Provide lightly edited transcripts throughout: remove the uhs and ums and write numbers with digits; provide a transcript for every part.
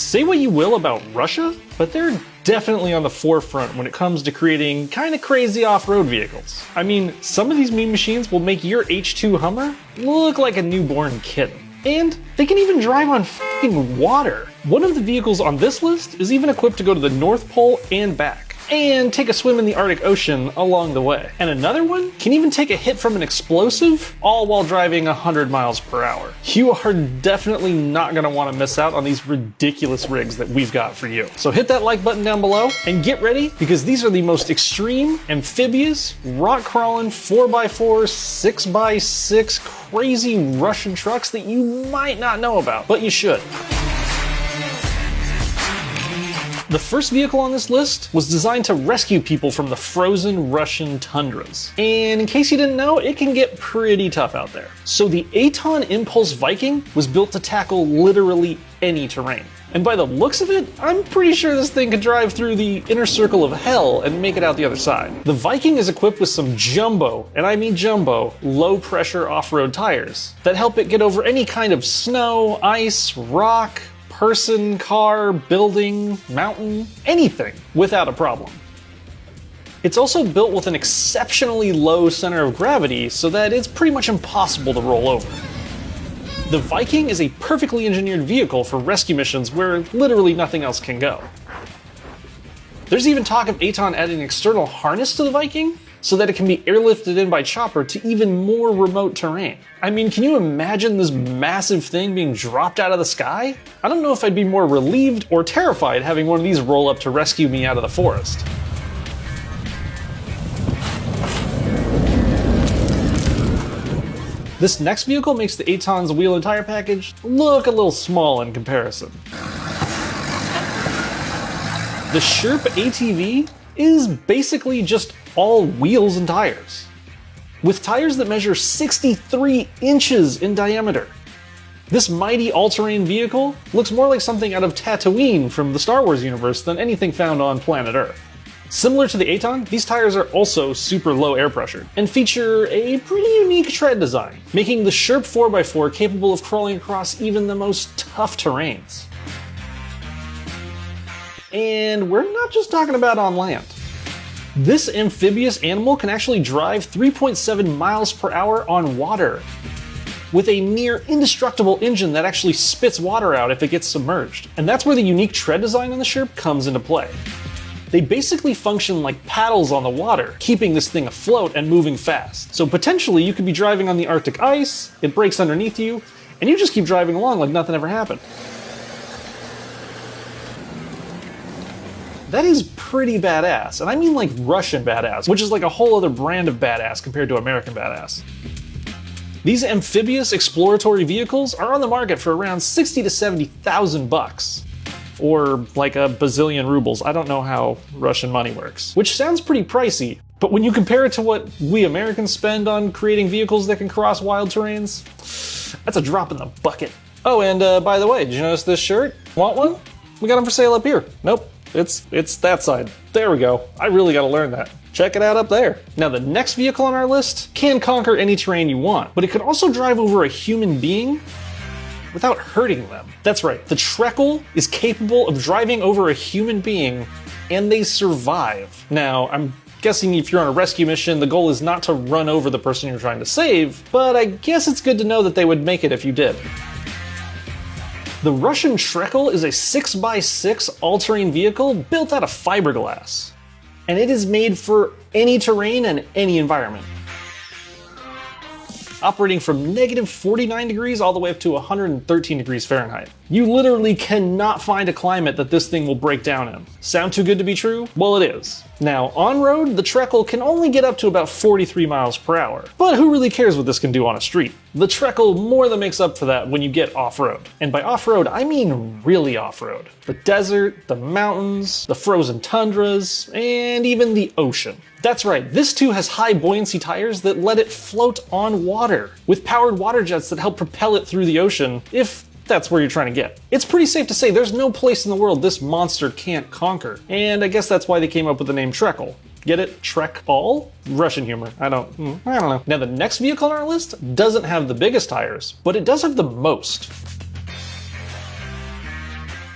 Say what you will about Russia, but they're definitely on the forefront when it comes to creating kind of crazy off-road vehicles. I mean, some of these mean machines will make your H2 Hummer look like a newborn kitten. And they can even drive on f***ing water. One of the vehicles on this list is even equipped to go to the North Pole and back, and take a swim in the Arctic Ocean along the way. And another one can even take a hit from an explosive, all while driving 100 miles per hour. You are definitely not gonna wanna miss out on these ridiculous rigs that we've got for you. So hit that like button down below and get ready, because these are the most extreme, amphibious, rock crawling, 4x4, 6x6 crazy Russian trucks that you might not know about, but you should. The first vehicle on this list was designed to rescue people from the frozen Russian tundras. And in case you didn't know, it can get pretty tough out there. So the Aton Impulse Viking was built to tackle literally any terrain. And by the looks of it, I'm pretty sure this thing could drive through the inner circle of hell and make it out the other side. The Viking is equipped with some jumbo, and I mean jumbo, low pressure off-road tires that help it get over any kind of snow, ice, rock, person, car, building, mountain, anything without a problem. It's also built with an exceptionally low center of gravity so that it's pretty much impossible to roll over. The Viking is a perfectly engineered vehicle for rescue missions where literally nothing else can go. There's even talk of Aton adding an external harness to the Viking so that it can be airlifted in by chopper to even more remote terrain. I mean, can you imagine this massive thing being dropped out of the sky? I don't know if I'd be more relieved or terrified having one of these roll up to rescue me out of the forest. This next vehicle makes the Aton's wheel and tire package look a little small in comparison. The Sherp ATV is basically just all wheels and tires, with tires that measure 63 inches in diameter. This mighty all-terrain vehicle looks more like something out of Tatooine from the Star Wars universe than anything found on planet Earth. Similar to the Aton, these tires are also super low air pressure and feature a pretty unique tread design, making the Sherp 4x4 capable of crawling across even the most tough terrains. And we're not just talking about on land. This amphibious animal can actually drive 3.7 miles per hour on water, with a near indestructible engine that actually spits water out if it gets submerged. And that's where the unique tread design on the Sherp comes into play. They basically function like paddles on the water, keeping this thing afloat and moving fast. So potentially you could be driving on the Arctic ice, it breaks underneath you, and you just keep driving along like nothing ever happened. That is pretty badass, and I mean like Russian badass, which is like a whole other brand of badass compared to American badass. These amphibious exploratory vehicles are on the market for around 60 to 70,000 bucks. Or like a bazillion rubles. I don't know how Russian money works. Which sounds pretty pricey, but when you compare it to what we Americans spend on creating vehicles that can cross wild terrains, that's a drop in the bucket. Oh, and by the way, did you notice this shirt? Want one? We got them for sale up here. Nope. It's that side. There we go. I really gotta learn that. Check it out up there. Now the next vehicle on our list can conquer any terrain you want, but it can also drive over a human being without hurting them. That's right, the Trekkel is capable of driving over a human being, and they survive. Now, I'm guessing if you're on a rescue mission, the goal is not to run over the person you're trying to save, but I guess it's good to know that they would make it if you did. The Russian Trekkel is a 6x6 all-terrain vehicle built out of fiberglass, and it is made for any terrain and any environment. Operating from negative 49 degrees all the way up to 113 degrees Fahrenheit. You literally cannot find a climate that this thing will break down in. Sound too good to be true? Well, it is. Now, on-road, the Trekkel can only get up to about 43 miles per hour. But who really cares what this can do on a street? The Trekkel more than makes up for that when you get off-road. And by off-road, I mean really off-road. The desert, the mountains, the frozen tundras, and even the ocean. That's right, this too has high buoyancy tires that let it float on water, with powered water jets that help propel it through the ocean, if that's where you're trying to get. It's pretty safe to say there's no place in the world this monster can't conquer, and I guess that's why they came up with the name Trekkel. Get it? Trek all? Russian humor. I don't know. Now the next vehicle on our list doesn't have the biggest tires, but it does have the most.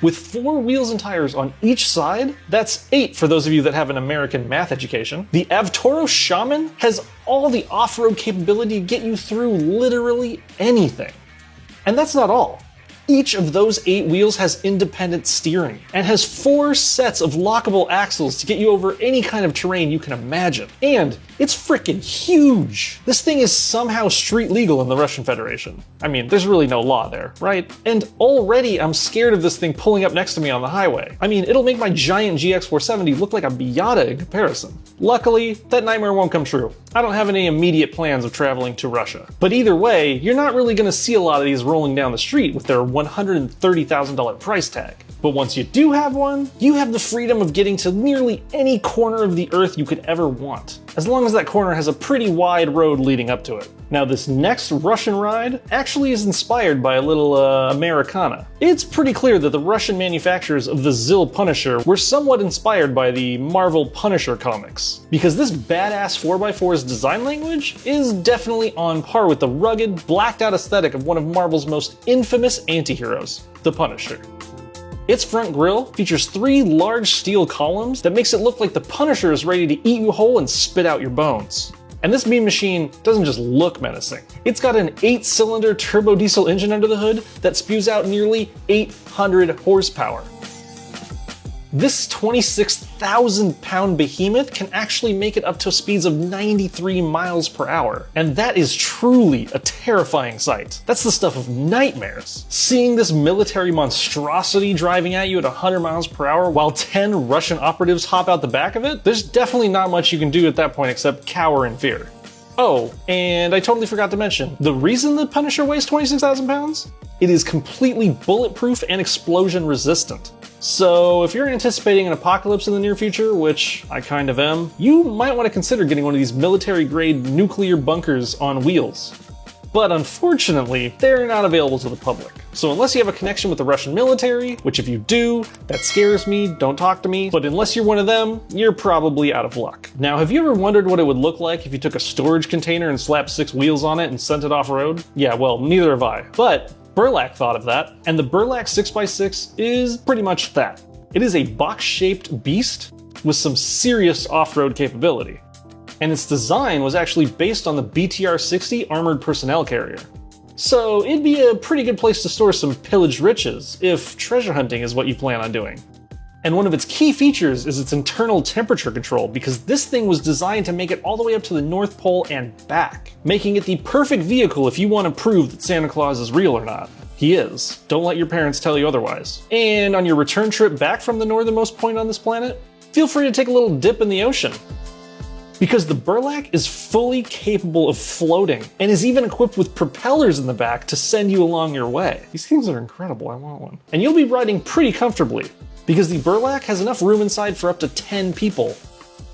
With 4 wheels and tires on each side, that's 8 for those of you that have an American math education, the Avtoro Shaman has all the off-road capability to get you through literally anything. And that's not all. Each of those 8 wheels has independent steering and has 4 sets of lockable axles to get you over any kind of terrain you can imagine. And it's freaking huge! This thing is somehow street legal in the Russian Federation. I mean, there's really no law there, right? And already I'm scared of this thing pulling up next to me on the highway. I mean, it'll make my giant GX470 look like a Miata in comparison. Luckily, that nightmare won't come true. I don't have any immediate plans of traveling to Russia. But either way, you're not really gonna see a lot of these rolling down the street with their $130,000 price tag. But once you do have one, you have the freedom of getting to nearly any corner of the earth you could ever want, as long as that corner has a pretty wide road leading up to it. Now this next Russian ride actually is inspired by a little Americana. It's pretty clear that the Russian manufacturers of the ZIL Punisher were somewhat inspired by the Marvel Punisher comics, because this badass 4x4's design language is definitely on par with the rugged, blacked out aesthetic of one of Marvel's most infamous anti-heroes, the Punisher. Its front grille features 3 large steel columns that makes it look like the Punisher is ready to eat you whole and spit out your bones. And this Mean Machine doesn't just look menacing. It's got an 8-cylinder turbo diesel engine under the hood that spews out nearly 800 horsepower. This 26,000-pound behemoth can actually make it up to speeds of 93 miles per hour. And that is truly a terrifying sight. That's the stuff of nightmares. Seeing this military monstrosity driving at you at 100 miles per hour while 10 Russian operatives hop out the back of it, there's definitely not much you can do at that point except cower in fear. Oh, and I totally forgot to mention, the reason the Punisher weighs 26,000 pounds? It is completely bulletproof and explosion resistant. So if you're anticipating an apocalypse in the near future, which I kind of am, you might want to consider getting one of these military-grade nuclear bunkers on wheels. But unfortunately, they're not available to the public. So unless you have a connection with the Russian military, which if you do, that scares me, don't talk to me, but unless you're one of them, you're probably out of luck. Now, have you ever wondered what it would look like if you took a storage container and slapped 6 wheels on it and sent it off-road? Yeah, well, neither have I. But Burlak thought of that, and the Burlak 6x6 is pretty much that. It is a box-shaped beast with some serious off-road capability. And its design was actually based on the BTR-60 armored personnel carrier. So it'd be a pretty good place to store some pillaged riches, if treasure hunting is what you plan on doing. And one of its key features is its internal temperature control, because this thing was designed to make it all the way up to the North Pole and back, making it the perfect vehicle if you want to prove that Santa Claus is real or not. He is. Don't let your parents tell you otherwise. And on your return trip back from the northernmost point on this planet, feel free to take a little dip in the ocean. Because the Burlak is fully capable of floating, and is even equipped with propellers in the back to send you along your way. These things are incredible, I want one. And you'll be riding pretty comfortably, because the Burlak has enough room inside for up to 10 people.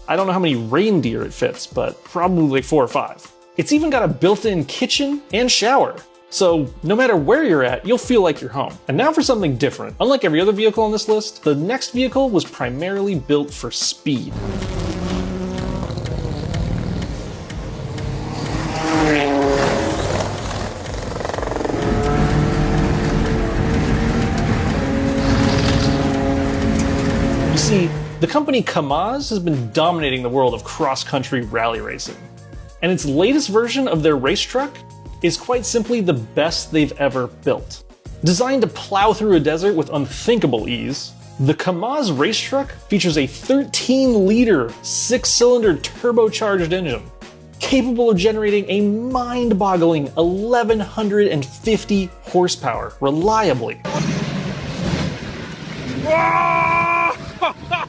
I don't know how many reindeer it fits, but probably like 4 or 5. It's even got a built-in kitchen and shower. So no matter where you're at, you'll feel like you're home. And now for something different. Unlike every other vehicle on this list, the next vehicle was primarily built for speed. See, the company Kamaz has been dominating the world of cross-country rally racing. And its latest version of their race truck is quite simply the best they've ever built. Designed to plow through a desert with unthinkable ease, the Kamaz race truck features a 13-liter, 6-cylinder turbocharged engine, capable of generating a mind-boggling 1,150 horsepower reliably.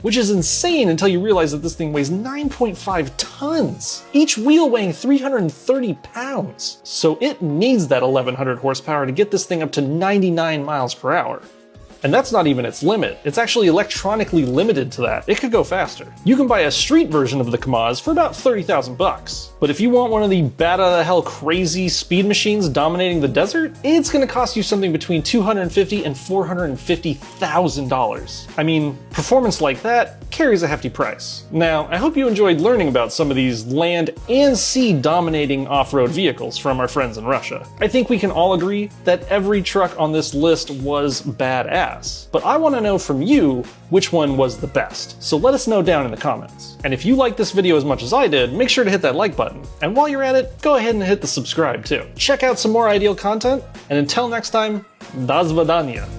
Which is insane until you realize that this thing weighs 9.5 tons, each wheel weighing 330 pounds. So it needs that 1,100 horsepower to get this thing up to 99 miles per hour. And that's not even its limit. It's actually electronically limited to that. It could go faster. You can buy a street version of the Kamaz for about 30,000 bucks. But if you want one of the bat out of hell crazy speed machines dominating the desert, it's gonna cost you something between $250,000 and $450,000. I mean, performance like that carries a hefty price. Now, I hope you enjoyed learning about some of these land and sea dominating off-road vehicles from our friends in Russia. I think we can all agree that every truck on this list was badass. badass. But I want to know from you which one was the best, so let us know down in the comments. And if you liked this video as much as I did, make sure to hit that like button. And while you're at it, go ahead and hit the subscribe too. Check out some more Ideal content, and until next time, do svidaniya.